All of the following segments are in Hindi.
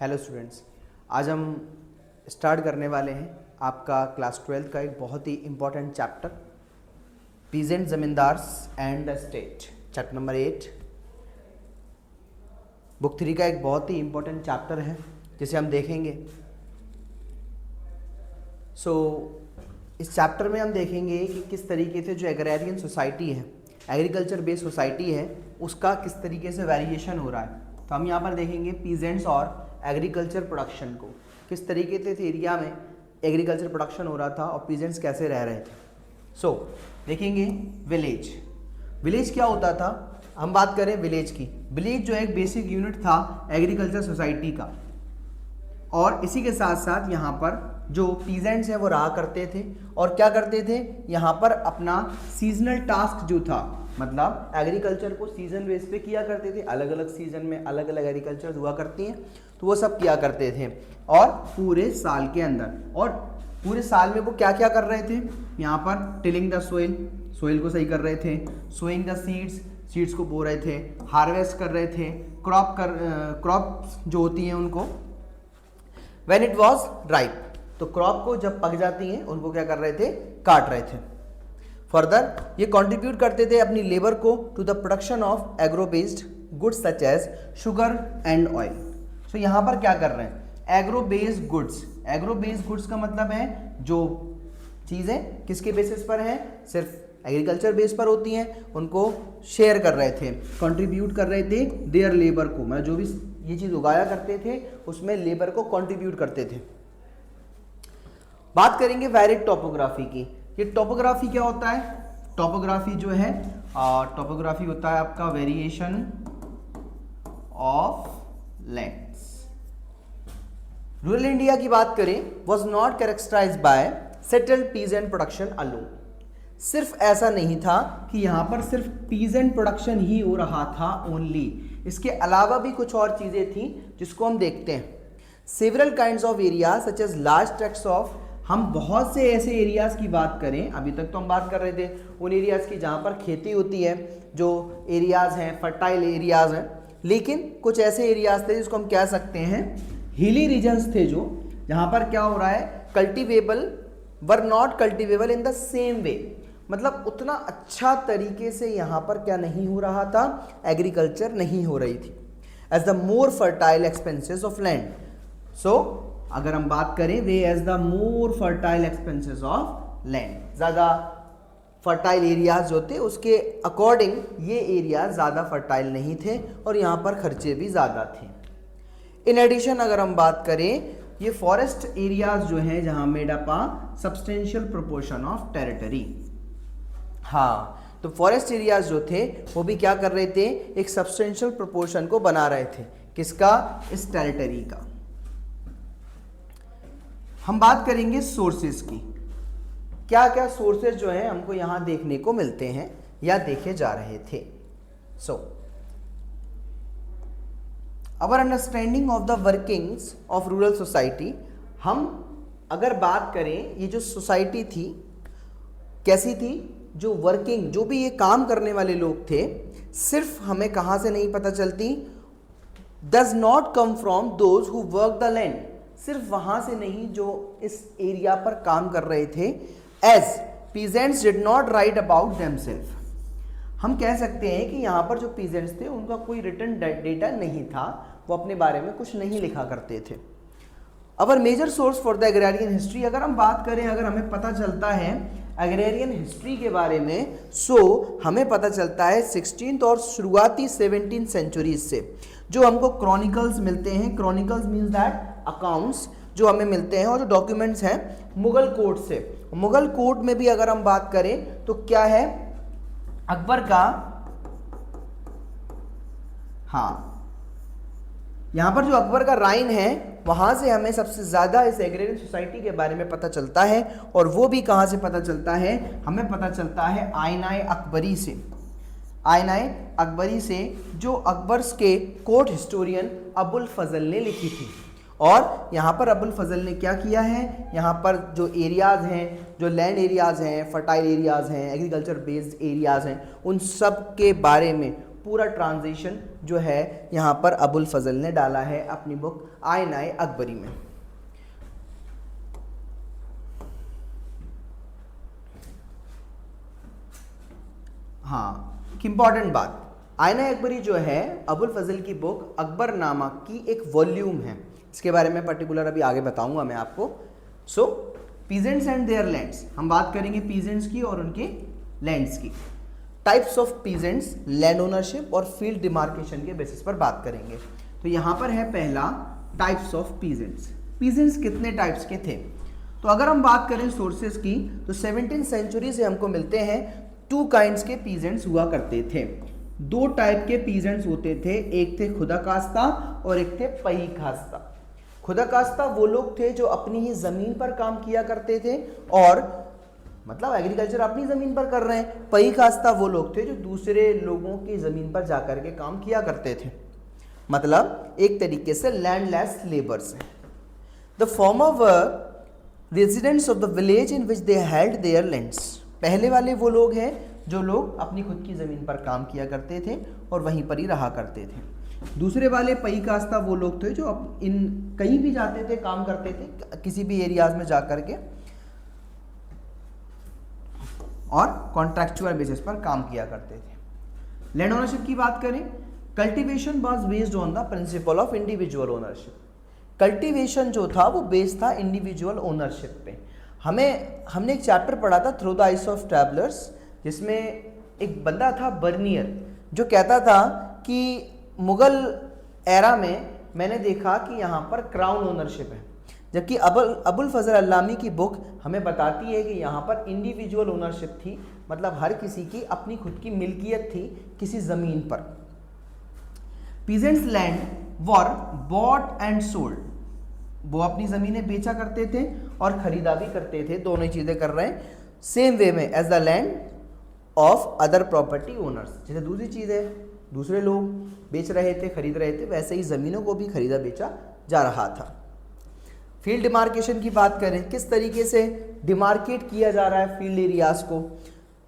हेलो स्टूडेंट्स, आज हम स्टार्ट करने वाले हैं आपका क्लास 12 का एक बहुत ही important chapter peasant zamindars and the state, chapter number 8 book 3 का एक बहुत ही इम्पॉर्टेंट चैप्टर है जिसे हम देखेंगे। इस चैप्टर में हम देखेंगे कि किस तरीके से जो एग्रेरियन सोसाइटी है, एग्रीकल्चर बेस्ड सोसाइटी है, उसका किस तरीके से वेरिएशन हो रहा है। तो हम यहाँ पर देखेंगे पीजेंट्स और एग्रीकल्चर प्रोडक्शन को, किस तरीके से इस एरिया में एग्रीकल्चर प्रोडक्शन हो रहा था और पीजेंट्स कैसे रह रहे थे। देखेंगे विलेज क्या होता था। हम बात करें विलेज की, विलेज जो एक बेसिक यूनिट था एग्रीकल्चर सोसाइटी का, और इसी के साथ साथ यहाँ पर जो पीजेंट्स हैं वो रहा करते थे और क्या करते थे, यहाँ पर अपना सीजनल टास्क जो था, मतलब एग्रीकल्चर को सीजन बेस पे किया करते थे। अलग अलग सीजन में अलग अलग एग्रीकल्चर हुआ करती हैं, तो वो सब किया करते थे। और पूरे साल के अंदर, और पूरे साल में वो क्या क्या कर रहे थे, यहाँ पर टिलिंग द सोइल को सही कर रहे थे, सोइंग द सीड्स को बो रहे थे, हार्वेस्ट कर रहे थे, क्रॉप्स जो होती हैं उनको व्हेन इट वाज राइप, तो क्रॉप को जब पक जाती हैं उनको क्या कर रहे थे, काट रहे थे। फर्दर ये कंट्रीब्यूट करते थे अपनी लेबर को to the production of agro based goods such as sugar and oil. So यहाँ पर क्या कर रहे हैं, agro based goods. Agro based goods का मतलब है जो चीज़ें किसके बेसिस पर हैं, सिर्फ एग्रीकल्चर बेस पर होती हैं, उनको शेयर कर रहे थे, कंट्रीब्यूट कर रहे थे देयर लेबर को, मतलब जो भी ये चीज़ उगाया करते थे उसमें लेबर को कंट्रीब्यूट करते थे। बात करेंगे वैरिड टोपोग्राफी की। ये टोपोग्राफी क्या होता है, टोपोग्राफी जो है टोपोग्राफी होता है आपका variation of lands. Rural India की बात करें, was not characterised by settled peasant production alone. सिर्फ ऐसा नहीं था कि यहाँ पर सिर्फ पीजेंट प्रोडक्शन ही हो रहा था ओनली, इसके अलावा भी कुछ और चीजें थी जिसको हम देखते हैं। Several kinds of areas such as large tracts of, हम बहुत से ऐसे एरियाज की बात करें, अभी तक तो हम बात कर रहे थे उन एरियाज की जहाँ पर खेती होती है, जो एरियाज हैं फर्टाइल एरियाज हैं, लेकिन कुछ ऐसे एरियाज थे जिसको हम कह सकते हैं हिली रीजन्स थे, जो जहाँ पर क्या हो रहा है, cultivable were not cultivable in the same way, मतलब उतना अच्छा तरीके से यहाँ पर क्या नहीं हो रहा था, एग्रीकल्चर नहीं हो रही थी। As the more fertile expenses of land, so अगर हम बात करें वे as the more fertile expenses of land, ज़्यादा फर्टाइल एरियाज जो थे उसके अकॉर्डिंग ये एरिया ज़्यादा फर्टाइल नहीं थे और यहाँ पर खर्चे भी ज़्यादा थे। इन एडिशन अगर हम बात करें, ये फॉरेस्ट एरियाज जो हैं जहाँ made up a substantial proportion of territory. हाँ, तो फॉरेस्ट एरियाज जो थे वो भी क्या कर रहे थे, एक सब्सटेंशियल प्रोपोर्शन को बना रहे थे, किसका, इस टेरिटरी का। हम बात करेंगे सोर्सेज की, क्या क्या सोर्सेज जो हैं हमको यहाँ देखने को मिलते हैं या देखे जा रहे थे। Our understanding of the workings of rural society, हम अगर बात करें ये जो सोसाइटी थी कैसी थी, जो वर्किंग, जो भी ये काम करने वाले लोग थे, सिर्फ हमें कहाँ से नहीं पता चलती, does not come from those who work the land, सिर्फ वहाँ से नहीं जो इस एरिया पर काम कर रहे थे। As peasants did not write about themself, हम कह सकते हैं कि यहाँ पर जो पीजेंट्स थे उनका कोई रिटन डेटा नहीं था, वो अपने बारे में कुछ नहीं लिखा करते थे। Our major source for the agrarian history, अगर हम बात करें, अगर हमें पता चलता है एग्रेरियन हिस्ट्री के बारे में, सो हमें पता चलता है 16th और शुरुआती 17th सेंचुरीज से जो हमको क्रॉनिकल्स मिलते हैं। क्रॉनिकल्स मीन्स दैट अकाउंट्स जो हमें मिलते हैं, और जो डॉक्यूमेंट्स हैं मुगल कोर्ट से। मुगल कोर्ट में भी अगर हम बात करें तो क्या है, अकबर का, हाँ, यहां पर जो अकबर का राइन है वहां से हमें सबसे ज्यादा इस एग्रेरियन सोसाइटी के बारे में पता चलता है, और वो भी कहां से पता चलता है, हमें पता चलता है आईनाए अकबरी से। आईनाए अकबरी से जो अकबर के कोर्ट हिस्टोरियन अबुल फजल ने लिखी थी। और यहाँ पर अबुल फजल ने क्या किया है, यहाँ पर जो एरियाज़ हैं, जो लैंड एरियाज़ हैं, फर्टाइल एरियाज़ हैं, एग्रीकल्चर बेस्ड एरियाज़ हैं, उन सब के बारे में पूरा ट्रांजिशन जो है यहाँ पर अबुल फजल ने डाला है अपनी बुक आईनाए अकबरी में। हाँ, एक इम्पॉर्टेंट बात, आईनाए अकबरी जो है अबुल फजल की बुक अकबरनामा की एक वॉल्यूम है, इसके बारे में पर्टिकुलर अभी आगे बताऊंगा मैं आपको। सो पीजेंट्स एंड देयर लैंड्स, हम बात करेंगे पीजेंट्स की और उनके लैंड्स की। Types of peasants, land ownership और फील्ड डिमार्केशन के बेसिस पर बात करेंगे। तो यहाँ पर है पहला टाइप्स ऑफ पीजेंट्स। पीजेंट्स कितने टाइप्स के थे? तो अगर हम बात करें सोर्सेज की तो 17th सेंचुरी से हमको मिलते हैं 2 काइंड्स के पीजेंट्स हुआ करते थे। 2 टाइप के पीजेंट्स होते थे, एक थे खुदा कास्ता और एक थे पही कास्ता। खुदा कास्ता वो लोग थे जो अपनी ही जमीन पर काम किया करते थे, और मतलब एग्रीकल्चर अपनी जमीन पर कर रहे हैं। पही कास्ता वो लोग थे जो दूसरे लोगों की जमीन पर जाकर के काम किया करते थे, मतलब एक तरीके से लैंडलेस लेबर्स हैं। The former were residents of the village in which they held there lands. पहले वाले वो लोग हैं जो लोग अपनी खुद की ज़मीन पर काम किया करते थे और वहीं पर ही रहा करते थे। दूसरे वाले पही कास्ता वो लोग थे जो इन कहीं भी जाते थे, काम करते थे किसी भी एरियाज में जा कर के, और कॉन्ट्रैक्चुअल बेसिस पर काम किया करते थे। लैंड ओनरशिप की बात करें, cultivation was based on the principle of individual ownership. Cultivation जो था वो बेस्ड था इंडिविजुअल ओनरशिप पे। हमने एक चैप्टर पढ़ा था through the eyes of travellers, जिसमें एक बंदा था बर्नियर, जो कहता था कि मुगल एरा में मैंने देखा कि यहाँ पर क्राउन ओनरशिप है, जबकि अबुल फजल अल्लामी की बुक हमें बताती है कि यहाँ पर इंडिविजुअल ओनरशिप थी, मतलब हर किसी की अपनी खुद की मिल्कियत थी किसी ज़मीन पर। Peasants land were bought and sold, वो अपनी ज़मीनें बेचा करते थे और ख़रीदा भी करते थे, दोनों ही चीज़ें कर रहे हैं सेम वे में as the land of other property owners. जैसे दूसरी चीज़ है, दूसरे लोग बेच रहे थे, खरीद रहे थे, वैसे ही ज़मीनों को भी खरीदा बेचा जा रहा था। फील्ड डिमार्केशन की बात करें, किस तरीके से डिमार्केट किया जा रहा है फील्ड एरियाज़ को,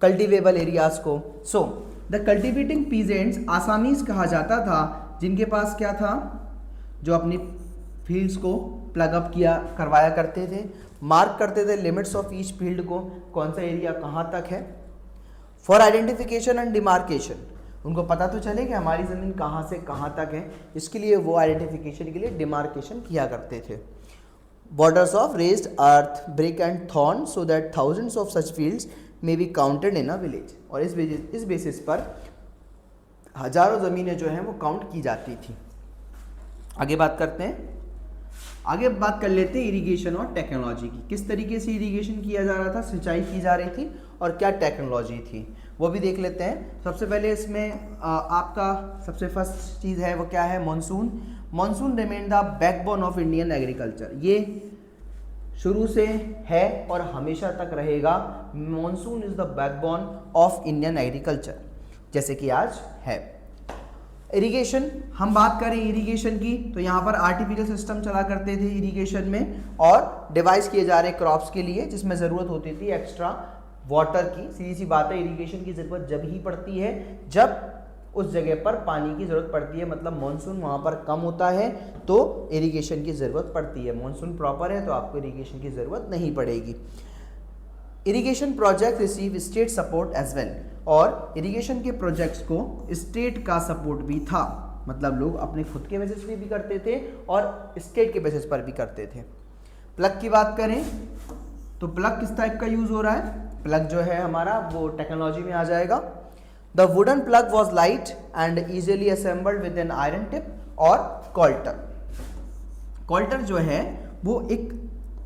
कल्टिवेबल एरियाज़ को। So the cultivating peasants Assamese कहा जाता था, जिनके पास क्या था, जो अपनी फील्ड्स को प्लग अप करवाया करते थे, मार्क करते थे लिमिट्स ऑफ ईच फील्ड को, कौन सा एरिया कहाँ तक है। फॉर आइडेंटिफिकेशन एंड डिमार्केशन, उनको पता तो चले कि हमारी ज़मीन कहाँ से कहाँ तक है, इसके लिए वो आइडेंटिफिकेशन के लिए डिमार्केशन किया करते थे। Borders of raised earth, brick and thorn so that thousands of such fields may be counted in a village. और इस बेसिस पर हजारों ज़मीनें जो हैं वो काउंट की जाती थी। आगे बात करते हैं, आगे बात कर लेते हैं इरिगेशन और टेक्नोलॉजी की। किस तरीके से इरिगेशन किया जा रहा था, सिंचाई की जा रही थी, और क्या टेक्नोलॉजी थी वो भी देख लेते हैं। सबसे पहले इसमें आपका सबसे फर्स्ट चीज़ है वो क्या है, monsoon. Monsoon remain the backbone of Indian agriculture, ये शुरू से है और हमेशा तक रहेगा। Monsoon is the backbone of Indian agriculture, जैसे कि आज है। इरिगेशन, हम बात करें इरिगेशन की तो यहाँ पर आर्टिफिशियल सिस्टम चला करते थे इरिगेशन में, और डिवाइस किए जा रहे क्रॉप्स के लिए, जिसमें ज़रूरत होती थी एक्स्ट्रा वाटर की। सीधी सी बात है, इरिगेशन की ज़रूरत जब ही पड़ती है जब उस जगह पर पानी की ज़रूरत पड़ती है, मतलब मानसून वहाँ पर कम होता है तो इरिगेशन की ज़रूरत पड़ती है। मानसून प्रॉपर है तो आपको इरिगेशन की ज़रूरत नहीं पड़ेगी। Irrigation project receive state support as well, और इरिगेशन के प्रोजेक्ट्स को स्टेट का सपोर्ट भी था, मतलब लोग अपने खुद के बेसिस पे भी करते थे और स्टेट के बेसिस पर भी करते थे। प्लग की बात करें तो प्लग किस टाइप का यूज़ हो रहा है, प्लग जो है हमारा वो टेक्नोलॉजी में आ जाएगा। The wooden plug was light and easily assembled with an iron tip और कॉल्टर। कॉल्टर जो है वो एक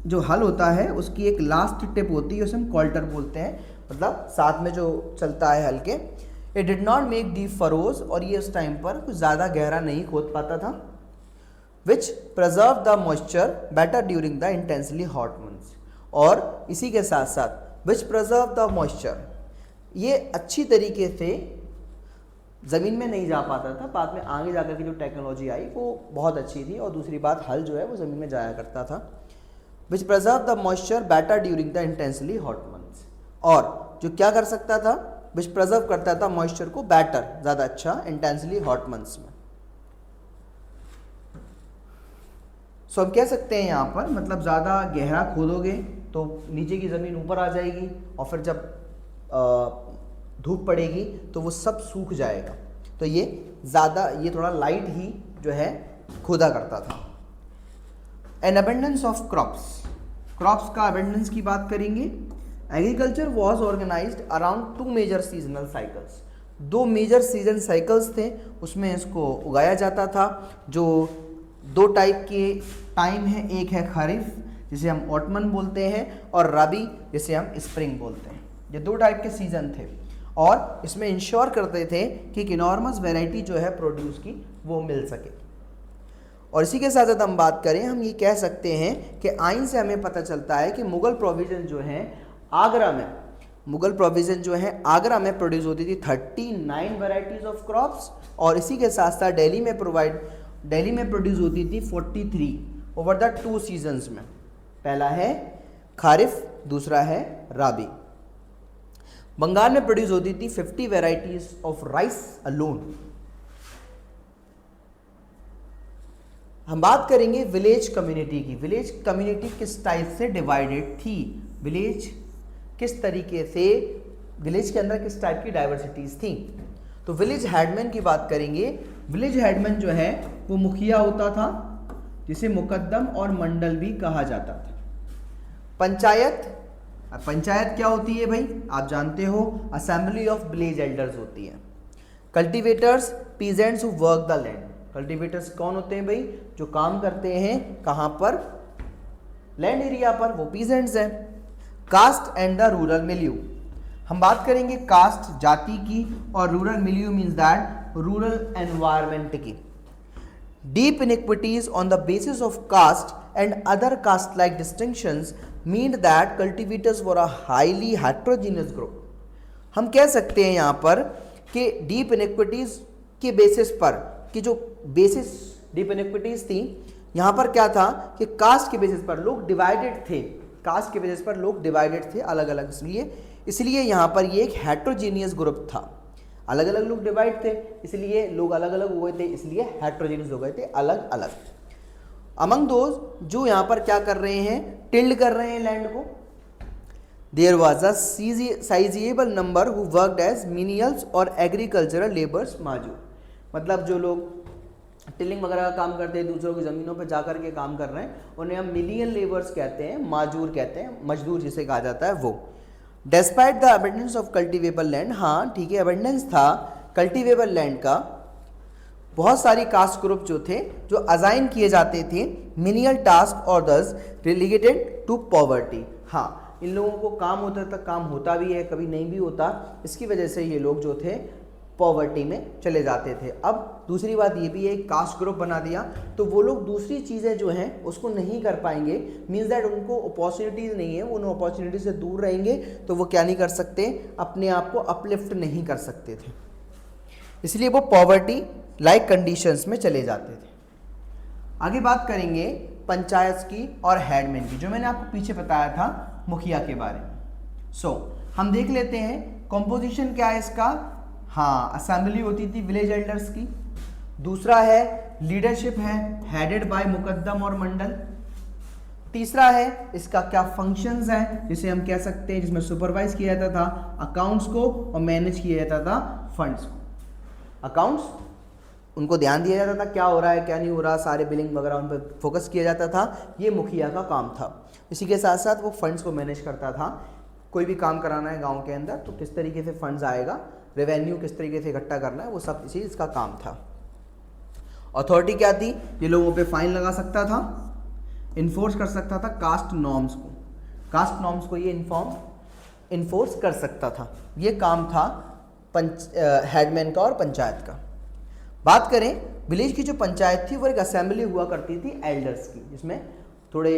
जो हल होता है उसकी एक लास्ट टिप होती है, उसे हम कॉल्टर बोलते हैं, मतलब साथ में जो चलता है हल के। It did not make deep furrows, और ये उस टाइम पर कुछ ज़्यादा गहरा नहीं खोद पाता था। Which preserve the moisture better during the intensely hot months, और इसी के साथ साथ विच प्रिजर्व द मॉइस्चर, ये अच्छी तरीके से ज़मीन में नहीं जा पाता था। बाद में आगे जाकर की जो टेक्नोलॉजी आई वो बहुत अच्छी थी, और दूसरी बात हल जो है वो ज़मीन में जाया करता था। Which preserve the moisture better during the intensely hot months, और जो क्या कर सकता था, विच प्रिजर्व करता था मॉइस्चर को बेटर, ज़्यादा अच्छा इंटेंसली हॉट मंथ्स में। सो हम कह सकते हैं यहाँ पर मतलब ज़्यादा गहरा खोदोगे तो नीचे की ज़मीन ऊपर आ जाएगी और फिर जब धूप पड़ेगी तो वो सब सूख जाएगा। तो ये ज़्यादा, ये थोड़ा लाइट ही जो है खोदा करता था। An abundance of crops, crops का अबेंडेंस की बात करेंगे। Agriculture was organised around 2 major seasonal cycles, 2 major season cycles थे, उसमें इसको उगाया जाता था। जो 2 टाइप के टाइम है, एक है खरीफ जिसे हम ऑटमन बोलते हैं और रबी जिसे हम स्प्रिंग बोलते हैं। ये 2 टाइप के सीजन थे और इसमें इंश्योर करते थे कि एक इनॉर्मस वैरायटी जो है प्रोड्यूस की वो मिल सके। और इसी के साथ साथ हम बात करें, हम ये कह सकते हैं कि आइन से हमें पता चलता है कि मुगल प्रोविज़न जो है आगरा में, मुगल प्रोविज़न जो है आगरा में प्रोड्यूस होती थी 39 वैरायटीज़ ऑफ क्रॉप्स और इसी के साथ साथ दिल्ली में प्रोड्यूस होती थी 43 ओवर द 2 सीजन्स में। पहला है खारिफ, दूसरा है राबी। बंगाल में प्रोड्यूस होती थी 50 वैरायटीज ऑफ राइस अलोन। हम बात करेंगे विलेज कम्युनिटी की। विलेज कम्युनिटी किस टाइप से डिवाइडेड थी, विलेज किस तरीके से, विलेज के अंदर किस टाइप की डाइवर्सिटीज थी। तो विलेज हेडमैन की बात करेंगे। विलेज हेडमैन जो है वो मुखिया होता था जिसे मुकद्दम और मंडल भी कहा जाता था। पंचायत, पंचायत क्या होती है भाई, आप जानते हो, असेंबली ऑफ विलेज एल्डर्स होती है। Cultivators, peasants who work the land. Cultivators कौन होते हैं भाई, जो काम करते हैं कहाँ पर, लैंड एरिया पर, वो पीजेंट्स हैं। Caste and the rural milieu, हम बात करेंगे कास्ट जाति की और rural milieu means that rural environment की। Deep inequities on the basis of caste and other caste like distinctions mean that cultivators were a highly heterogeneous group. हम कह सकते हैं यहाँ पर कि डीप इनइक्विटीज के बेसिस पर, कि जो बेसिस डीप इनइक्विटीज थी, यहाँ पर क्या था कि कास्ट के बेसिस पर लोग डिवाइडेड थे, कास्ट के बेसिस पर लोग डिवाइडेड थे अलग अलग, इसलिए यहाँ पर ये एक हेट्रोजीनियस ग्रुप था। अलग अलग लोग डिवाइड थे, इसलिए लोग अलग अलग हुए थे, इसलिए हेट्रोजीनियस हो गए थे, अलग अलग। अमंग दोज जो यहाँ पर क्या कर रहे हैं, टिल्ड कर रहे हैं लैंड को, there was a sizeable number who worked as menials और एग्रीकल्चरल लेबर्स मौजूद। मतलब जो लोग टिलिंग वगैरह का काम करते हैं, दूसरों की ज़मीनों पर जाकर के काम कर रहे हैं, उन्हें हम मिलियन लेबर्स कहते हैं, माजूर कहते हैं, मजदूर जिसे कहा जाता है वो। Despite the abundance of cultivable land, हाँ ठीक है, अबेंडेंस था कल्टिवेबल लैंड का। बहुत सारी कास्ट ग्रुप जो थे जो अजाइन किए जाते थे मिनियल टास्क और दस रिलीगेटेड टू पॉवर्टी। हाँ, इन लोगों को काम होता था, काम होता भी है, कभी नहीं भी होता, इसकी वजह से ये लोग जो थे पॉवर्टी में चले जाते थे। अब दूसरी बात ये भी है, कास्ट ग्रुप बना दिया तो वो लोग दूसरी चीज़ें जो हैं उसको नहीं कर पाएंगे, मीन्स दैट उनको अपॉर्चुनिटीज़ नहीं है, वो उन अपॉर्चुनिटी से दूर रहेंगे, तो वो क्या नहीं कर सकते, अपने आप को अपलिफ्ट नहीं कर सकते थे, इसलिए वो पॉवर्टी लाइक कंडीशंस में चले जाते थे। आगे बात करेंगे पंचायत की और हेडमैन की, जो मैंने आपको पीछे बताया था मुखिया के बारे में। सो हम देख लेते हैं कॉम्पोजिशन क्या है इसका। हाँ, असेंबली होती थी विलेज एल्डर्स की। दूसरा है लीडरशिप है, हेडेड बाय मुकद्दम और मंडल। तीसरा है इसका क्या फंक्शंस हैं, जिसे हम कह सकते हैं, जिसमें सुपरवाइज किया जाता था अकाउंट्स को और मैनेज किया जाता था फंड्स को। अकाउंट्स, उनको ध्यान दिया जाता था क्या हो रहा है क्या नहीं हो रहा, सारे बिलिंग वगैरह उन पर फोकस किया जाता था, ये मुखिया का काम था। इसी के साथ साथ वो फंड्स को मैनेज करता था। कोई भी काम कराना है गाँव के अंदर तो किस तरीके से फंड्स आएगा, रेवेन्यू किस तरीके से इकट्ठा करना है, वो सब इसी इसका काम था। अथॉरिटी क्या थी, ये लोगों पे फाइन लगा सकता था, इन्फोर्स कर सकता था कास्ट नॉर्म्स को, कास्ट नॉर्म्स को ये इन्फोर्स कर सकता था। ये काम था हेडमैन का और पंचायत का। बात करें विलेज की जो पंचायत थी वो एक असेंबली हुआ करती थी एल्डर्स की, जिसमें थोड़े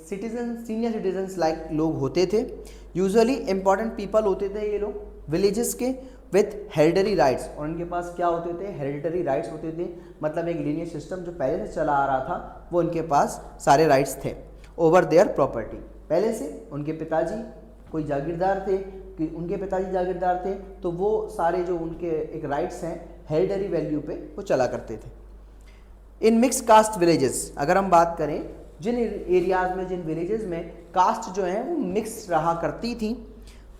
सिटीजन, सीनियर सिटीजन्स लाइक लोग होते थे, यूजुअली इंपॉर्टेंट पीपल होते थे ये लोग विलेजेस के, विथ हेरिडिटरी राइट्स। और उनके पास क्या होते थे, हेरिडिटरी राइट्स होते थे, मतलब एक लीनियर सिस्टम जो पहले से चला आ रहा था वो उनके पास सारे राइट्स थे ओवर देयर प्रॉपर्टी। पहले से उनके पिताजी कोई जागीरदार थे, कि उनके पिताजी जागीरदार थे, तो वो सारे जो उनके एक राइट्स हैं हेरिडरी वैल्यू पे वो चला करते थे। इन मिक्स कास्ट विलेजेस, अगर हम बात करें जिन एरियाज में, जिन विलेजेस में कास्ट जो है वो मिक्स रहा करती थी,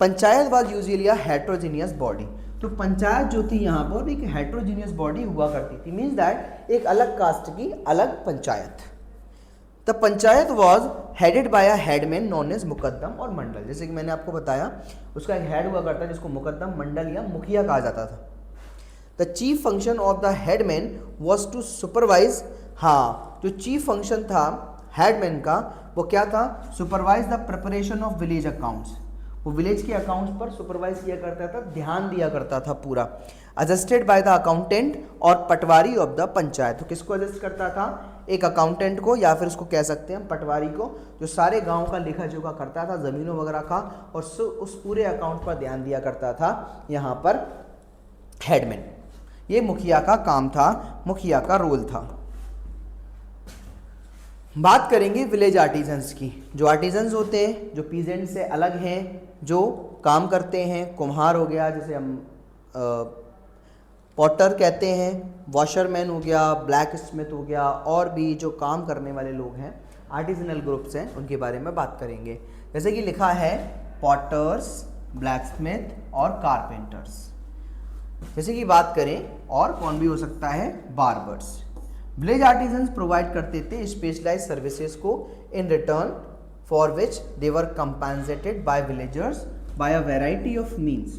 panchayat was usually a heterogeneous body. तो पंचायत जो थी यहाँ पर एक हेट्रोजीनियस बॉडी हुआ करती थी, मीन्स दैट एक अलग कास्ट की अलग panchayat. The panchayat was headed by a headman known as muqaddam और मंडल। जैसे कि मैंने आपको बताया उसका एक हेड हुआ करता है जिसको मुकद्दम, मंडल या मुखिया कहा जाता था। The chief function of the headman was to supervise, हाँ जो चीफ फंक्शन था हेडमैन का वो क्या था, supervise the preparation of village accounts. वो विलेज के अकाउंट्स पर सुपरवाइज किया करता था, ध्यान दिया करता था पूरा। एडजस्टेड बाय द अकाउंटेंट और पटवारी ऑफ द पंचायत। तो किसको एडजस्ट करता था, एक अकाउंटेंट को, या फिर उसको कह सकते हैं पटवारी को, जो सारे गांव का लेखा जोखा करता था ज़मीनों वगैरह का, और उस पूरे अकाउंट पर ध्यान दिया करता था यहाँ पर हेडमैन। ये मुखिया का काम था, मुखिया का रोल था। बात करेंगे विलेज आर्टिजन्स की। जो आर्टिजन्स होते हैं, जो पीजेंट से अलग हैं, जो काम करते हैं, कुम्हार हो गया जिसे हम पॉटर कहते हैं, वॉशरमैन हो गया, ब्लैक स्मिथ हो गया, और भी जो काम करने वाले लोग हैं आर्टिजनल ग्रुप्स हैं, उनके बारे में बात करेंगे। जैसे कि लिखा है पॉटर्स, ब्लैक स्मिथ और कारपेंटर्स। जैसे कि बात करें और कौन भी हो सकता है, बार्बर्स। विलेज आर्टिजन्स प्रोवाइड करते थे स्पेशलाइज सर्विसेज को, in return for which they were compensated by villagers by a variety of means.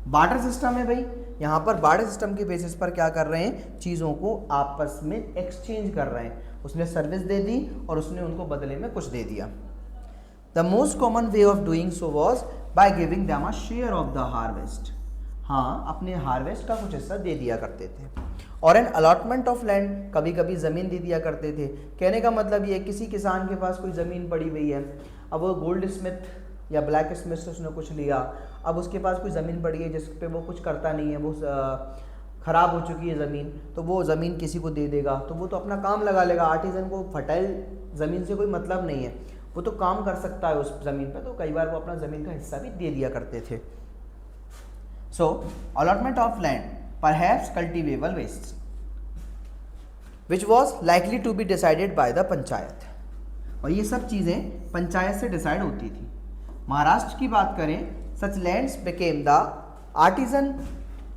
Barter system है भाई, यहाँ पर बार्टर सिस्टम के बेसिस पर क्या कर रहे हैं, चीज़ों को आपस में एक्सचेंज कर रहे हैं। उसने सर्विस दे दी और उसने उनको बदले में कुछ दे दिया। The most common way of doing so was by giving them a share of the harvest. हाँ, अपने हार्वेस्ट का कुछ हिस्सा दे दिया करते थे। और एन अलॉटमेंट ऑफ लैंड, कभी कभी ज़मीन दे दिया करते थे। कहने का मतलब ये, किसी किसान के पास कोई ज़मीन पड़ी हुई है, अब वो गोल्ड स्मिथ या ब्लैक स्मिथ से उसने कुछ लिया, अब उसके पास कोई ज़मीन पड़ी है जिस पे वो कुछ करता नहीं है, वो ख़राब हो चुकी है ज़मीन, तो वो ज़मीन किसी को दे देगा, तो वो तो अपना काम लगा लेगा। आर्टिजन को फर्टाइल ज़मीन से कोई मतलब नहीं है, वो तो काम कर सकता है उस ज़मीन पर, तो कई बार वो अपना ज़मीन का हिस्सा भी दे दिया करते थे। So allotment of land perhaps cultivable wastes which was likely to be decided by the panchayat. और ये सब चीज़ें पंचायत से डिसाइड होती थी। महाराष्ट्र की बात करें, such lands became the artisan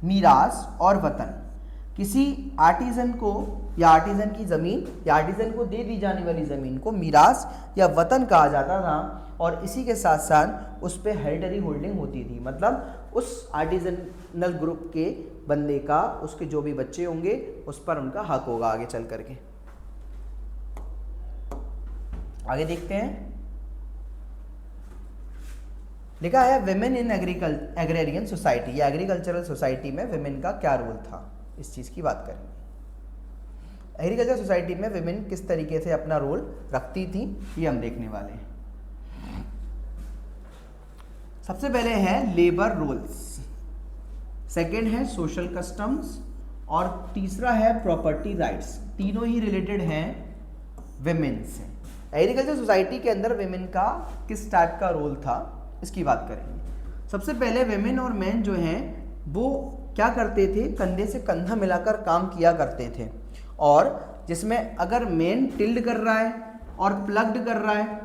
मीरास और वतन। किसी आर्टिजन को या आर्टिजन की ज़मीन या आर्टिजन को दे दी जाने वाली ज़मीन को मीरास या वतन कहा जाता था, और इसी के साथ साथ उस पर हेरिडरी होल्डिंग होती थी। मतलब उस आर्टिजनल ग्रुप के बंदे का, उसके जो भी बच्चे होंगे उस पर उनका हक होगा आगे चल करके। आगे देखते हैं, लिखा है विमेन इन एग्रेरियन सोसाइटी। या एग्रीकल्चरल सोसाइटी में विमेन का क्या रोल था, इस चीज़ की बात करेंगे। एग्रीकल्चर सोसाइटी में विमेन किस तरीके से अपना रोल रखती थी, ये हम देखने वाले हैं। सबसे पहले है लेबर रोल्स, सेकेंड है सोशल कस्टम्स, और तीसरा है प्रॉपर्टी राइट्स। तीनों ही रिलेटेड हैं विमेन से। एग्रीकल्चर सोसाइटी के अंदर विमेन का किस टाइप का रोल था, इसकी बात करेंगे। सबसे पहले विमेन और मैन जो हैं वो क्या करते थे, कंधे से कंधा मिलाकर काम किया करते थे। और जिसमें अगर मैन टिल्ड कर रहा है और प्लग्ड कर रहा है,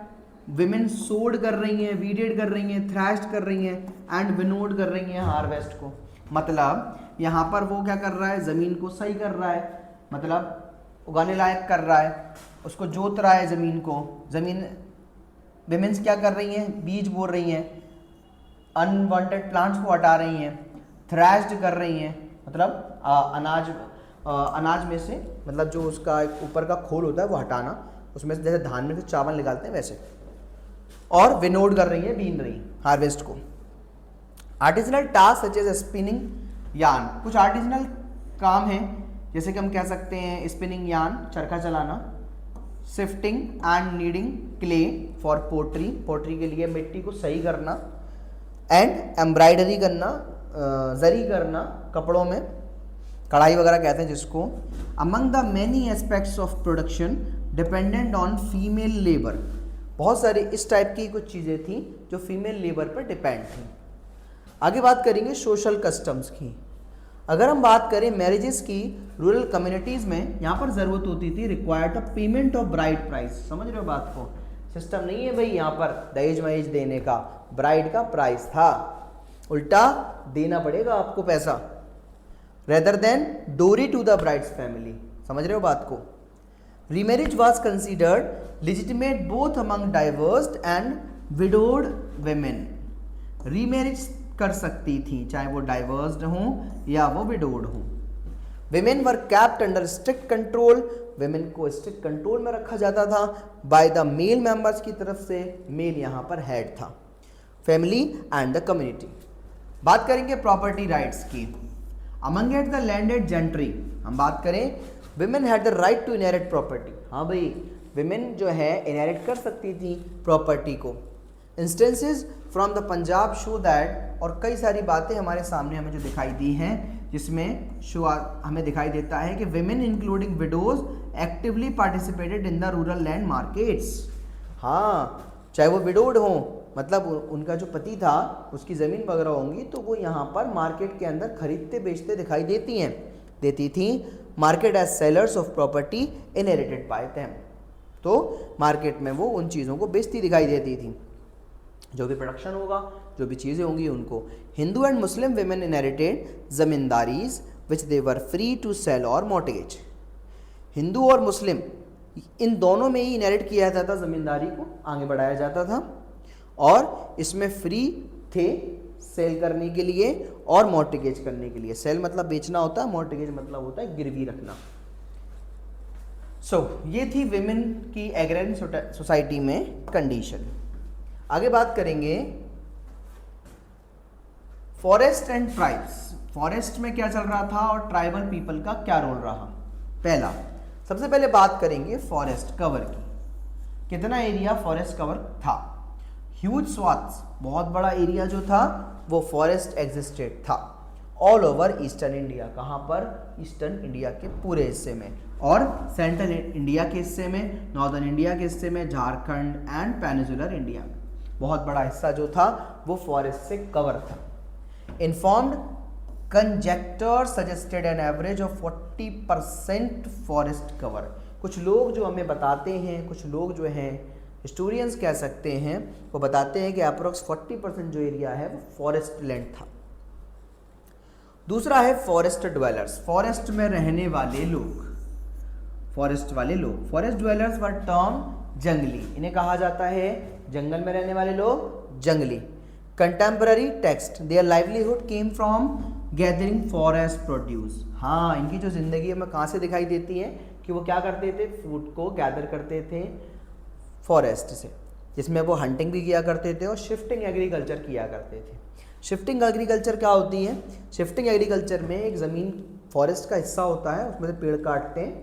विमेन सोड कर रही हैं, वीडेड कर रही हैं, थ्रैश्ड कर रही हैं, एंड विनोड कर रही हैं हार्वेस्ट को। मतलब यहाँ पर वो क्या कर रहा है, ज़मीन को सही कर रहा है, मतलब उगाने लायक कर रहा है, उसको जोत रहा है ज़मीन को। ज़मीन विमेन्स क्या कर रही हैं, बीज बो रही हैं, अनवांटेड प्लांट्स को हटा रही हैं, थ्रैश्ड कर रही हैं, मतलब अनाज में से, मतलब जो उसका ऊपर का खोल होता है वो हटाना, उसमें से जैसे धान में से चावल निकालते हैं वैसे। और विनोड कर रही है, बीन रही हार्वेस्ट को। Artisanal task such as spinning yarn, कुछ आर्टिजनल काम हैं जैसे कि हम कह सकते हैं स्पिनिंग यार्न, चरखा चलाना, sifting and kneading clay for pottery, pottery के लिए मिट्टी को सही करना, एंड एम्ब्रॉयडरी करना, जरी करना कपड़ों में, कढ़ाई वगैरह कहते हैं जिसको। Among the many aspects of production dependent on female labour, बहुत सारी इस टाइप की कुछ चीज़ें थी जो फीमेल लेबर पर डिपेंड थी। आगे बात करेंगे सोशल कस्टम्स की। अगर हम बात करें मैरिजेस की रूरल कम्युनिटीज़ में, यहाँ पर ज़रूरत होती थी required a payment of bride price. समझ रहे हो बात को? सिस्टम नहीं है भाई यहाँ पर दहेज वहेज देने का, ब्राइड का प्राइस था, उल्टा देना पड़ेगा आपको पैसा, रेदर देन डोरी टू द ब्राइड्स फैमिली। समझ रहे हो बात को? Remarriage was considered legitimate both among divorced and widowed women. Remarriage कर सकती थी चाहे वो डाइवर्स्ड हों या वो विडोड हों। Women were kept under strict control, women को स्ट्रिक्ट कंट्रोल में रखा जाता था बाय द मेल मेंबर्स की तरफ से, मेल यहाँ पर हेड था। Family and the community. बात करेंगे प्रॉपर्टी राइट्स की। Among at the landed gentry, हम बात करें women had the right to inherit property. हाँ भाई, विमेन जो है इनहेरिट कर सकती थी प्रॉपर्टी को। Instances from the Punjab show that, और कई सारी बातें हमारे सामने हमें जो दिखाई दी हैं जिसमें शो हमें दिखाई देता है कि women including widows actively participated in the rural land markets. हाँ, चाहे वो विडोड हों, मतलब उनका जो पति था उसकी ज़मीन वगैरह होंगी तो वो यहाँ पर मार्केट के अंदर खरीदते बेचते दिखाई देती थी। Market as sellers of property inherited by them, तो मार्केट में वो उन चीज़ों को बेचती दिखाई देती थी, जो भी प्रोडक्शन होगा, जो भी चीज़ें होंगी उनको। Hindu and Muslim women inherited zamindaris which they were free to sell or mortgage. Hindu और मुस्लिम इन दोनों में ही इनहेरिट किया जाता था, ज़मींदारी को आगे बढ़ाया जाता था और इसमें फ्री थे सेल करने के लिए और मॉर्टगेज करने के लिए। सेल मतलब बेचना होता है, मॉर्टगेज मतलब होता है गिरवी रखना। ये थी विमेन की एग्रेरियन सोसाइटी में कंडीशन। आगे बात करेंगे फॉरेस्ट एंड ट्राइब्स। फॉरेस्ट में क्या चल रहा था और ट्राइबल पीपल का क्या रोल रहा। पहला, सबसे पहले बात करेंगे फॉरेस्ट कवर की। कितना एरिया फॉरेस्ट कवर था? ह्यूज स्वाथ्स, बहुत बड़ा एरिया जो था वो फॉरेस्ट एग्जिस्टेड था ऑल ओवर ईस्टर्न इंडिया। कहाँ पर? ईस्टर्न इंडिया के पूरे हिस्से में, और सेंट्रल इंडिया के हिस्से में, नॉर्दर्न इंडिया के हिस्से में, झारखंड एंड पेनिनसुलर इंडिया में बहुत बड़ा हिस्सा जो था वो फॉरेस्ट से कवर था। Informed conjecture suggested an average of 40% forest cover. कुछ लोग जो हमें बताते हैं, कुछ लोग जो हैं हिस्टोरियंस कह सकते हैं, वो बताते हैं कि अप्रोक्स 40% जो एरिया है वो फॉरेस्ट लैंड था। दूसरा है फॉरेस्ट ड्वेलर्स, फॉरेस्ट में रहने वाले लोग। फॉरेस्ट वाले लोग, फॉरेस्ट ड्वेलर्स वर टर्म जंगली, इन्हें कहा जाता है जंगल में रहने वाले लोग जंगली। Contemporary text, their livelihood came from gathering forest produce. हाँ, इनकी जो जिंदगी हमें कहाँ से दिखाई देती है कि वो क्या करते थे, फूड को गैदर करते थे फॉरेस्ट से, जिसमें वो हंटिंग भी किया करते थे और शिफ्टिंग एग्रीकल्चर किया करते थे। शिफ्टिंग एग्रीकल्चर क्या होती है? शिफ्टिंग एग्रीकल्चर में एक ज़मीन फॉरेस्ट का हिस्सा होता है, उसमें से पेड़ काटते हैं,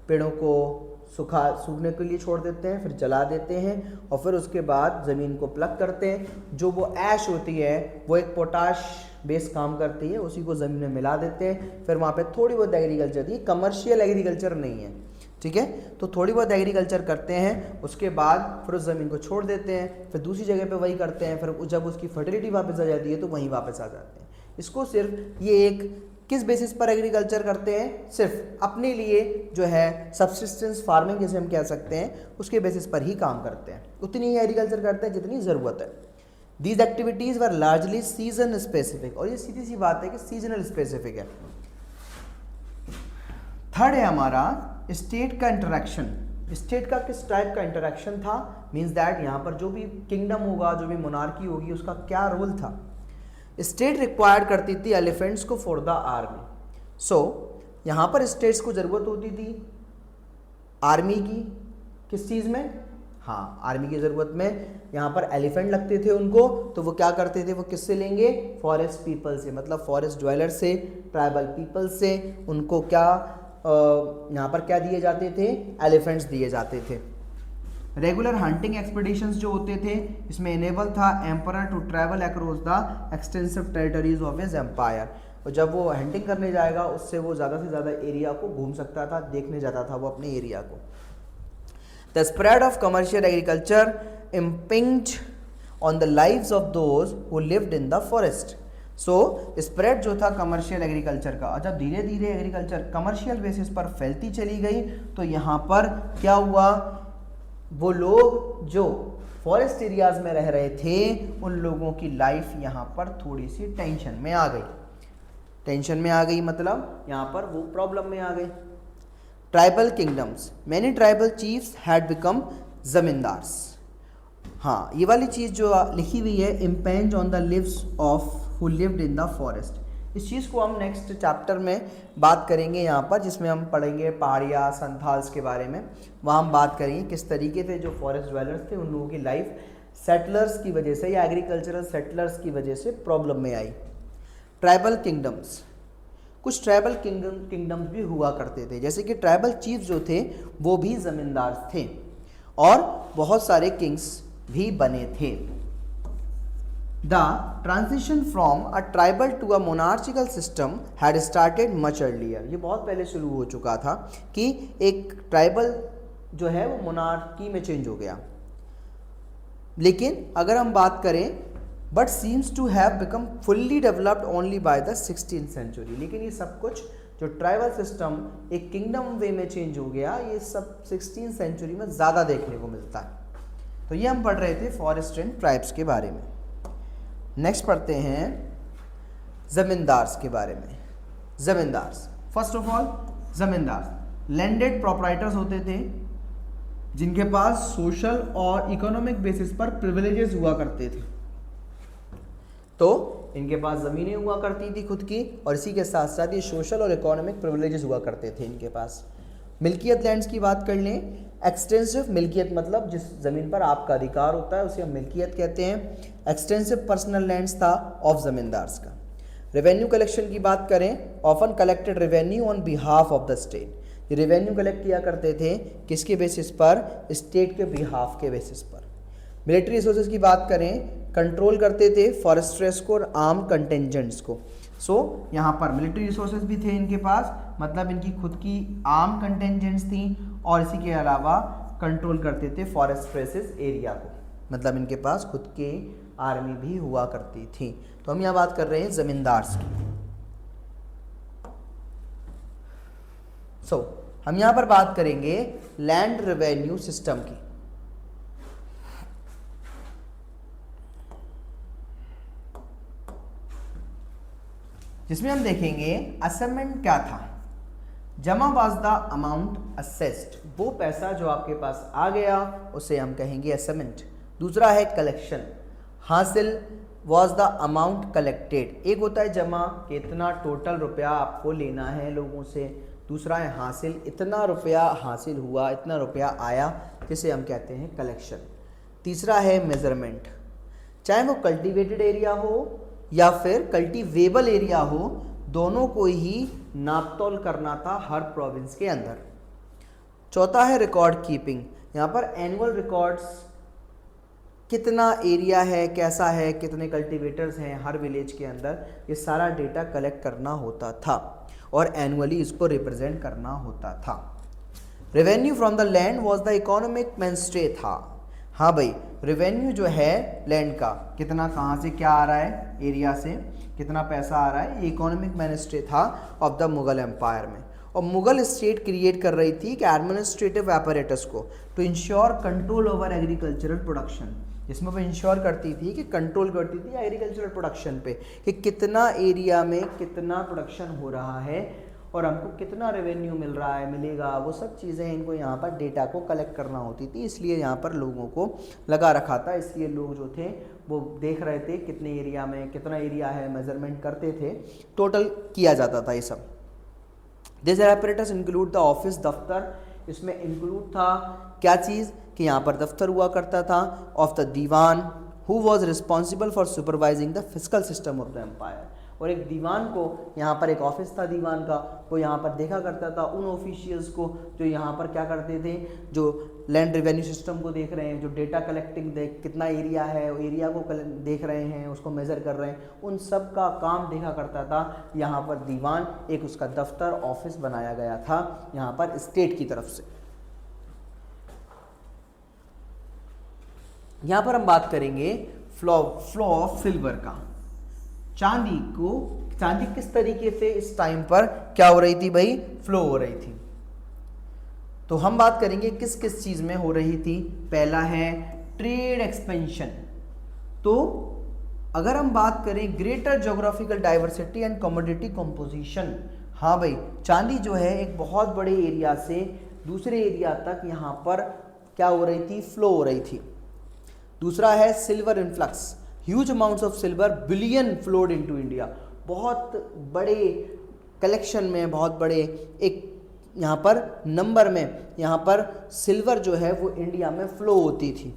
पेड़ों को सूखने के लिए छोड़ देते हैं, फिर जला देते हैं और फिर उसके बाद ज़मीन को प्लग करते हैं। जो वो ऐश होती है वो एक पोटाश बेस काम करती है, उसी को ज़मीन में मिला देते हैं। फिर वहाँ पे थोड़ी बहुत एग्रीकल्चर थी, कमर्शियल एग्रीकल्चर नहीं है, ठीक है, तो थोड़ी बहुत एग्रीकल्चर करते हैं, उसके बाद फिर उस ज़मीन को छोड़ देते हैं, फिर दूसरी जगह पे वही करते हैं, फिर जब उसकी फर्टिलिटी वापस आ जाती है तो वहीं वापस आ जाते हैं। इसको सिर्फ ये एक किस बेसिस पर एग्रीकल्चर करते हैं? सिर्फ अपने लिए जो है सब्सिस्टेंस फार्मिंग जिसे हम कह सकते हैं, उसके बेसिस पर ही काम करते हैं। उतनी ही एग्रीकल्चर करते हैं जितनी ज़रूरत है। These activities were largely season specific, और ये सीधी सी बात है कि सीजनल स्पेसिफिक है। थर्ड है हमारा स्टेट का इंटरेक्शन। स्टेट का किस टाइप का इंटरेक्शन था? मीन्स दैट यहाँ पर जो भी किंगडम होगा, जो भी मोनार्की होगी, उसका क्या रोल था। स्टेट रिक्वायर्ड करती थी एलिफेंट्स को फॉर द आर्मी। यहाँ पर स्टेट्स को ज़रूरत होती थी आर्मी की, किस चीज़ में? हाँ, आर्मी की ज़रूरत में यहाँ पर एलिफेंट लगते थे उनको, तो वो क्या करते थे, वो किससे लेंगे? फॉरेस्ट पीपल से, मतलब फॉरेस्ट ड्वेलर से, ट्राइबल पीपल से। उनको क्या यहाँ पर क्या दिए जाते थे? एलिफेंट्स दिए जाते थे। रेगुलर हंटिंग एक्सपीडिशंस जो होते थे, इसमें इनेबल था emperor to travel across the extensive territories of his empire. और जब वो हंटिंग करने जाएगा उससे वो ज़्यादा से ज़्यादा एरिया को घूम सकता था, देखने जाता था वो अपने एरिया को। The spread of commercial agriculture impinged on the lives of those who lived in the forest. So spread जो था कमर्शियल एग्रीकल्चर का, और जब धीरे धीरे एग्रीकल्चर कमर्शियल बेसिस पर फैलती चली गई तो यहाँ पर क्या हुआ, वो लोग जो फॉरेस्ट एरियाज में रह रहे थे उन लोगों की लाइफ यहाँ पर थोड़ी सी टेंशन में आ गई। टेंशन में आ गई मतलब यहाँ पर वो प्रॉब्लम में आ गए। Tribal kingdoms, many tribal chiefs had become zamindars. हाँ, ये वाली चीज़ जो लिखी हुई है, impinge on the lives of who lived in the forest, इस चीज़ को हम नेक्स्ट चैप्टर में बात करेंगे यहाँ पर, जिसमें हम पढ़ेंगे पहाड़िया संथाल्स के बारे में। वहाँ हम बात करेंगे किस तरीके से जो फॉरेस्ट ड्वेलर्स थे उन लोगों की लाइफ सेटलर्स की वजह से या एग्रीकल्चरल सेटलर्स की वजह से प्रॉब्लम में आई। ट्राइबल किंगडम्स, कुछ ट्राइबल किंगडम्स भी हुआ करते थे, जैसे कि ट्राइबल चीफ जो थे वो भी ज़मींदार थे और बहुत सारे किंग्स भी बने थे। The transition from a tribal to a monarchical system had started much earlier, ये बहुत पहले शुरू हो चुका था कि एक ट्राइबल जो है वो मोनार्की में चेंज हो गया। लेकिन अगर हम बात करें, but seems to have become fully developed only by the 16th century, लेकिन ये सब कुछ जो ट्राइबल सिस्टम एक किंगडम वे में चेंज हो गया, ये सब 16th सेंचुरी में ज़्यादा देखने को मिलता है। तो ये हम पढ़ रहे थे फॉरेस्ट एंड ट्राइब्स के बारे में। नेक्स्ट पढ़ते हैं ज़मींदार्स के बारे में। ज़मींदार्स, फर्स्ट ऑफ ऑल ज़मींदार लैंडेड प्रॉपराइटर्स होते थे जिनके पास सोशल और इकोनॉमिक बेसिस पर प्रिविलेजेस हुआ करते थे। तो इनके पास ज़मीनें हुआ करती थी खुद की, और इसी के साथ साथ ये सोशल और इकोनॉमिक प्रिविलेजेस हुआ करते थे इनके पास। मिल्कियत लैंड्स की बात कर लें, एक्सटेंसिव मिल्कियत मतलब जिस ज़मीन पर आपका अधिकार होता है उसे हम मिल्कियत कहते हैं। एक्सटेंसिव पर्सनल लैंड्स था ऑफ ज़मींदार्स का। रेवेन्यू कलेक्शन की बात करें, often collected revenue on behalf of the state, ये रेवेन्यू कलेक्ट किया करते थे किसके बेसिस पर, स्टेट के बिहाफ के बेसिस पर। मिलिट्री रिसोर्सेज की बात करें, कंट्रोल करते थे फॉरेस्ट्रेस को और आर्म कंटेंजेंट्स को। सो यहाँ पर मिलिट्री रिसोर्सेज भी थे इनके पास, मतलब इनकी खुद की आर्म कंटेंजेंट्स थी, और इसी के अलावा कंट्रोल करते थे फॉरेस्ट ट्रेसेस एरिया को, मतलब इनके पास खुद के आर्मी भी हुआ करती थी। तो हम यहाँ बात कर रहे हैं ज़मींदार्स की। हम यहाँ पर बात करेंगे लैंड रेवेन्यू सिस्टम की। जिसमें हम देखेंगे असेसमेंट क्या था। जमा वाज द अमाउंट असेस्ड, वो पैसा जो आपके पास आ गया उसे हम कहेंगे असेसमेंट। दूसरा है कलेक्शन, हासिल वाज द अमाउंट कलेक्टेड, एक होता है जमा कि इतना टोटल रुपया आपको लेना है लोगों से, दूसरा है हासिल, इतना रुपया हासिल हुआ, इतना रुपया आया, जिसे हम कहते हैं कलेक्शन। तीसरा है मेजरमेंट, चाहे वो कल्टीवेटेड एरिया हो या फिर कल्टीवेबल एरिया हो, दोनों को ही नापतोल करना था हर प्रोविंस के अंदर। चौथा है रिकॉर्ड कीपिंग, यहाँ पर एनुअल रिकॉर्ड्स, कितना एरिया है, कैसा है, कितने कल्टीवेटर्स हैं हर विलेज के अंदर, ये सारा डेटा कलेक्ट करना होता था और एनुअली इसको रिप्रेजेंट करना होता था। Revenue from the land was the economic मेनस्टे था। हाँ भाई, रेवेन्यू जो है लैंड का, कितना कहाँ से क्या आ रहा है, एरिया से कितना पैसा आ रहा है, ये इकोनॉमिक मेनस्टे था ऑफ द मुगल एम्पायर में। और मुगल स्टेट क्रिएट कर रही थी कि एडमिनिस्ट्रेटिव एपरेटस को to ensure control over agricultural production, जिसमें वो इंश्योर करती थी कि कंट्रोल करती थी एग्रीकल्चरल प्रोडक्शन पे, कि कितना एरिया में कितना प्रोडक्शन हो रहा है और हमको कितना रेवेन्यू मिल रहा है, मिलेगा, वो सब चीज़ें इनको यहाँ पर डेटा को कलेक्ट करना होती थी। इसलिए यहाँ पर लोगों को लगा रखा था, इसलिए लोग जो थे वो देख रहे थे कितने एरिया में कितना एरिया है, मेजरमेंट करते थे, टोटल किया जाता था ये सब। This apparatus include the office, दफ्तर, इसमें इंक्लूड था क्या चीज़ कि यहाँ पर दफ्तर हुआ करता था, of the diwan who was responsible for supervising the physical system of the empire, और एक दीवान को, यहाँ पर एक ऑफिस था दीवान का, वो यहाँ पर देखा करता था उन ऑफिशियल्स को जो यहाँ पर क्या करते थे, जो लैंड रेवेन्यू सिस्टम को देख रहे हैं, जो डेटा कलेक्टिंग कितना एरिया है, एरिया को देख रहे हैं, उसको मेज़र कर रहे हैं, उन सब का काम देखा करता था यहाँ पर दीवान, एक उसका दफ्तर ऑफिस बनाया गया था यहाँ पर स्टेट की तरफ से। यहाँ पर हम बात करेंगे फ्लो ऑफ सिल्वर का। चांदी किस तरीके से इस टाइम पर क्या हो रही थी भाई, फ्लो हो रही थी। तो हम बात करेंगे किस किस चीज में हो रही थी। पहला है ट्रेड एक्सपेंशन। तो अगर हम बात करें greater geographical diversity and commodity composition, हाँ भाई चांदी जो है एक बहुत बड़े एरिया से दूसरे एरिया तक यहाँ पर क्या हो रही थी, फ्लो हो रही थी। दूसरा है silver influx, huge amounts of silver billion flowed into India. बहुत बड़े कलेक्शन में, बहुत बड़े एक यहाँ पर नंबर में यहाँ पर सिल्वर जो है वो इंडिया में फ्लो होती थी।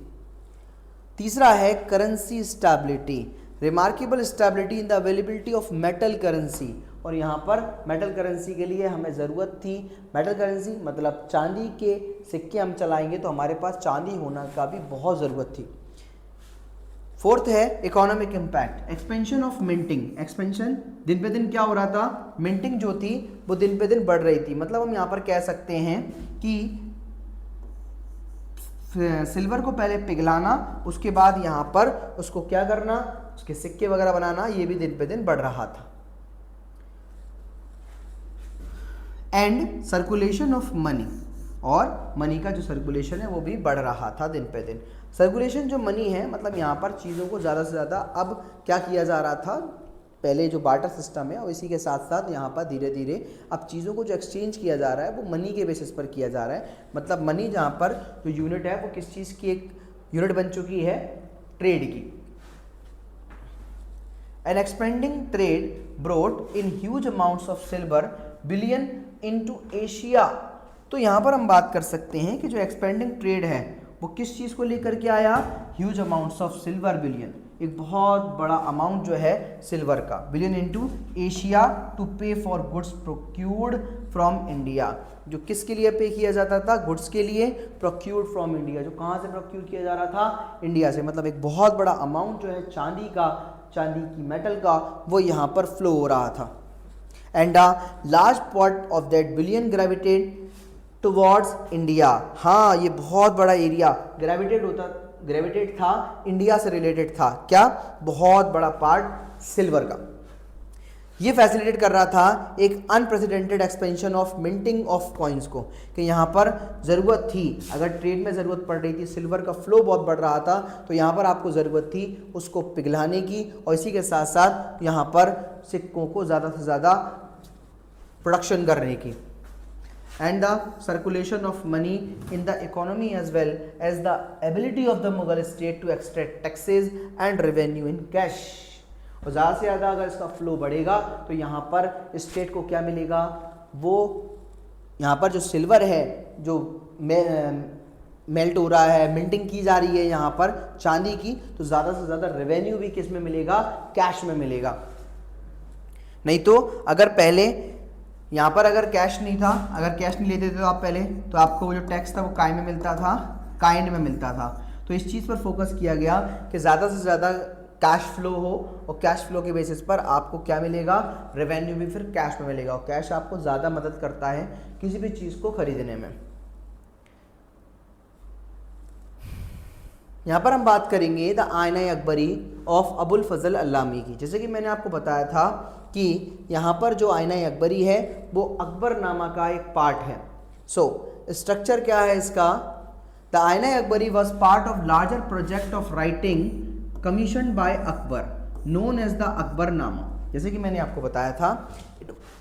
तीसरा है currency stability, remarkable stability in the availability of metal currency. और यहाँ पर मेटल करेंसी के लिए हमें ज़रूरत थी, मेटल करेंसी मतलब चांदी के सिक्के हम चलाएंगे तो हमारे पास चांदी होना का भी बहुत ज़रूरत थी। फोर्थ है economic impact, expansion of minting. Expansion दिन पे दिन क्या हो रहा था, मिंटिंग जो थी वो दिन पे दिन बढ़ रही थी। मतलब हम यहाँ पर कह सकते हैं कि सिल्वर को पहले पिघलाना, उसके बाद यहाँ पर उसको क्या करना, उसके सिक्के वगैरह बनाना, ये भी दिन पे दिन बढ़ रहा था। एंड सर्कुलेशन ऑफ मनी, और मनी का जो सर्कुलेशन है वो भी बढ़ रहा था दिन पे दिन। सर्कुलेशन जो मनी है मतलब यहाँ पर चीज़ों को ज़्यादा से ज़्यादा अब क्या किया जा रहा था, पहले जो बार्टर सिस्टम है और इसी के साथ साथ यहाँ पर धीरे धीरे अब चीज़ों को जो एक्सचेंज किया जा रहा है वो मनी के बेसिस पर किया जा रहा है। मतलब मनी जहाँ पर जो यूनिट है वो किस चीज़ की एक यूनिट बन चुकी है, ट्रेड की। An expanding trade brought in huge amounts of silver bullion into Asia. तो यहाँ पर हम बात कर सकते हैं कि जो एक्सपेंडिंग ट्रेड है वो किस चीज़ को लेकर के आया, huge amounts of silver billion, एक बहुत बड़ा अमाउंट जो है सिल्वर का, बिलियन इनटू एशिया टू पे फॉर गुड्स प्रोक्यूर्ड फ्रॉम इंडिया। जो किसके लिए पे किया जाता था, गुड्स के लिए, प्रोक्यूर्ड फ्रॉम इंडिया, जो कहाँ से प्रोक्यूर किया जा रहा था, इंडिया से। मतलब एक बहुत बड़ा अमाउंट जो है चांदी का, चांदी की मेटल का, वो यहाँ पर फ्लो हो रहा था। And a large part of that billion gravitated towards India. हाँ ये बहुत बड़ा एरिया ग्रेविटेट था, इंडिया से रिलेटेड था। क्या, बहुत बड़ा पार्ट सिल्वर का। ये फैसिलिटेट कर रहा था एक unprecedented expansion of minting of coins को, कि यहाँ पर ज़रूरत थी, अगर ट्रेड में ज़रूरत पड़ रही थी, सिल्वर का फ्लो बहुत बढ़ रहा था, तो यहाँ पर आपको ज़रूरत थी उसको पिघलाने की, और इसी के साथ साथ यहाँ पर सिक्कों को ज़्यादा से ज़्यादा प्रोडक्शन करने की। And the circulation of money in the economy as well as the ability of the Mughal state to extract taxes and revenue in cash। और ज़्यादा से ज़्यादा अगर इसका फ्लो बढ़ेगा तो यहाँ पर स्टेट को क्या मिलेगा, वो यहाँ पर जो सिल्वर है जो मेल्ट हो रहा है, मिंटिंग की जा रही है यहाँ पर चांदी की, तो ज़्यादा से ज़्यादा रेवेन्यू भी किस में मिलेगा, कैश में मिलेगा। नहीं तो अगर पहले यहाँ पर अगर कैश नहीं था, अगर कैश नहीं लेते थे तो आप पहले, तो आपको वो जो टैक्स था वो काइन में मिलता था, काइंड में मिलता था। तो इस चीज़ पर फोकस किया गया कि ज़्यादा से ज़्यादा कैश फ्लो हो, और कैश फ्लो के बेसिस पर आपको क्या मिलेगा, रेवेन्यू भी फिर कैश में मिलेगा, और कैश आपको ज़्यादा मदद करता है किसी भी चीज़ को खरीदने में। यहाँ पर हम बात करेंगे द आईना अकबरी ऑफ अबुल फजल अल्लामी की। जैसे कि मैंने आपको बताया था कि यहाँ पर जो आईना अकबरी है वो अकबरनामा का एक पार्ट है। सो स्ट्रक्चर क्या है इसका, the Aina Akbari was part of larger project of writing commission by Akbar known as the Akbarnama. जैसे कि मैंने आपको बताया था,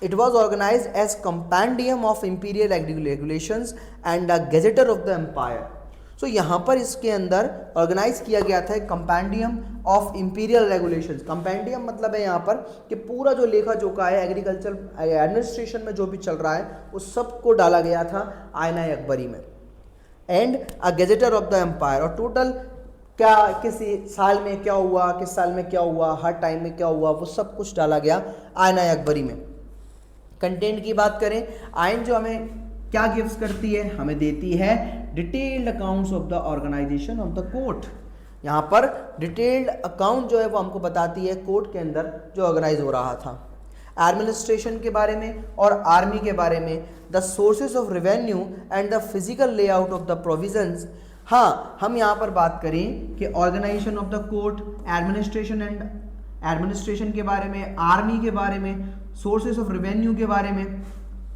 it was organize as compendium of imperial regulations and the gazetteer of the empire. So यहाँ पर इसके अंदर ऑर्गेनाइज किया गया था compendium of imperial regulations. Compendium मतलब है यहाँ पर कि पूरा जो लेखा जोखा है एग्रीकल्चर एडमिनिस्ट्रेशन में जो भी चल रहा है उस सब को डाला गया था आईना अकबरी में। And a gazetteer of the empire, और टोटल क्या किसी साल में क्या हुआ, किस साल में क्या हुआ, हर टाइम में क्या हुआ, वो सब कुछ डाला गया आईना अकबरी में। कंटेंट की बात करें, आइन जो हमें क्या गिव्स करती है, हमें देती है detailed accounts of the organisation of the court. यहाँ पर डिटेल्ड अकाउंट जो है वो हमको बताती है कोर्ट के अंदर जो ऑर्गेनाइज हो रहा था, एडमिनिस्ट्रेशन के बारे में और आर्मी के बारे में, the sources of revenue and the physical layout of the provisions. हाँ, हम यहाँ पर बात करें कि organisation of the court, administration administration के बारे में, आर्मी के बारे में, सोर्सेस ऑफ रेवेन्यू के बारे में,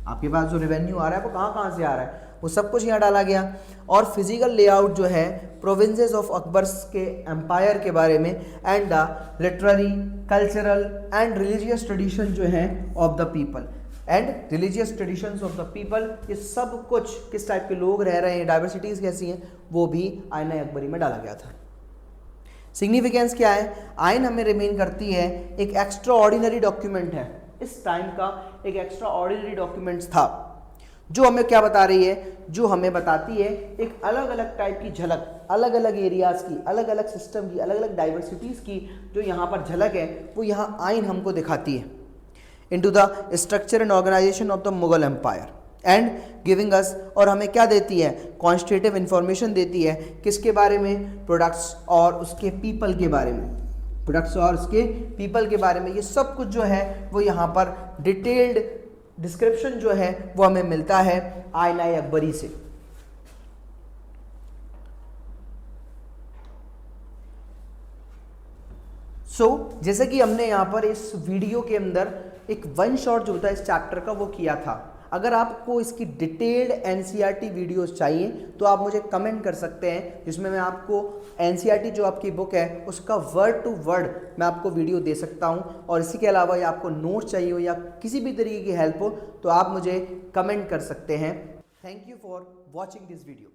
आपके पास जो रेवेन्यू आ रहा है वो कहाँ से आ रहा है, वो सब कुछ यहाँ डाला गया। और फिजिकल लेआउट जो है प्रोविंसेस ऑफ अकबर्स के एम्पायर के बारे में, and the literary, cultural and religious tradition जो है of the people, and religious traditions of the people, ये सब कुछ किस टाइप के लोग रह रहे हैं, डाइवर्सिटीज़ कैसी हैं, वो भी आईना अकबरी में डाला गया था। सिग्निफिकेंस क्या है, आइन हमें रिमेन करती है एक एक्स्ट्रा ऑर्डिनरी डॉक्यूमेंट है, इस टाइम का एक एक्स्ट्रा ऑर्डिनरी डॉक्यूमेंट्स था, जो हमें क्या बता रही है, जो हमें बताती है एक अलग अलग टाइप की झलक, अलग अलग एरियाज़ की, अलग अलग सिस्टम की, अलग अलग डाइवर्सिटीज़ की जो यहाँ पर झलक है वो यहाँ आइन हमको दिखाती है into the structure and organisation of the Mughal empire and giving us, और हमें क्या देती है, क्वांटिटेटिव इंफॉर्मेशन देती है, किसके बारे में, प्रोडक्ट्स और उसके पीपल के बारे में, प्रोडक्ट्स और उसके पीपल के बारे में, ये सब कुछ जो है वो यहाँ पर डिटेल्ड डिस्क्रिप्शन जो है वो हमें मिलता है आईना अकबरी से। जैसे कि हमने यहाँ पर इस वीडियो के अंदर एक वन शॉट जो होता है इस चैप्टर का वो किया था, अगर आपको इसकी डिटेल्ड एनसीईआरटी वीडियोस चाहिए तो आप मुझे कमेंट कर सकते हैं, जिसमें मैं आपको एनसीईआरटी जो आपकी बुक है उसका वर्ड टू वर्ड मैं आपको वीडियो दे सकता हूं। और इसी के अलावा या आपको नोट्स चाहिए हो या किसी भी तरीके की हेल्प हो तो आप मुझे कमेंट कर सकते हैं। Thank you for watching this video.